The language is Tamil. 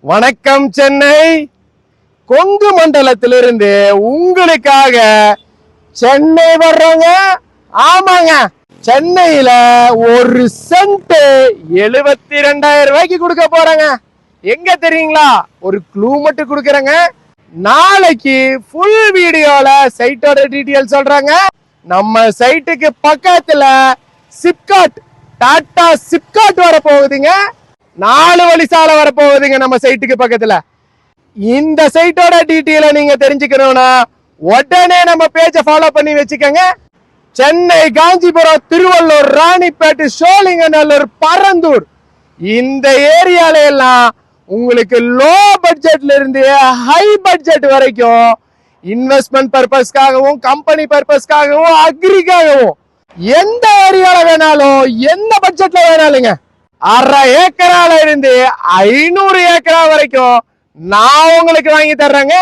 வணக்கம் சென்னை. கொங்கு மண்டலத்திலிருந்து உங்களுக்காக சென்னை வர்றவங்க. ஆமாங்க, சென்னையில ஒரு சென்ட் 72,000 ரூபாய்க்கு கொடுக்க போறாங்க. எங்க தெரியுங்களா? ஒரு க்ளூ மட்டும் கொடுக்கறேங்க. நாளைக்கு ஃபுல் வீடியோல சைட்டோட டீடைல் சொல்றாங்க. நம்ம சைட்டுக்கு பக்கத்துல சிப்காட், டாடா சிப்காட் வர போகுதுங்க. 4 வழி சாலை வர போகுதுங்க நம்ம சைட்டுக்கு பக்கத்துல. இந்த சைட்டோட டீடைல நீங்க தெரிஞ்சுக்கணும்னா உடனே நம்ம பேஜை ஃபாலோ பண்ணி வச்சுக்கோங்க. சென்னை, காஞ்சிபுரம், திருவள்ளூர், ராணிப்பேட்டை, சோழிங்கநல்லூர், பரந்தூர் இந்த ஏரியால எல்லாம் உங்களுக்கு லோ பட்ஜெட்ல இருந்து ஹை பட்ஜெட் வரைக்கும் இன்வெஸ்ட்மெண்ட் பர்பஸ்க்காகவும், கம்பெனி பர்பஸ்க்காகவும், அக்ரிக்காகவும் எந்த ஏரியால வேணாலும் எந்த பட்ஜெட்ல வேணாலுங்க 1/2 ஏக்கரால இருந்து 500 ஏக்கரா வரைக்கும் நான் உங்களுக்கு வாங்கி தர்றேங்க.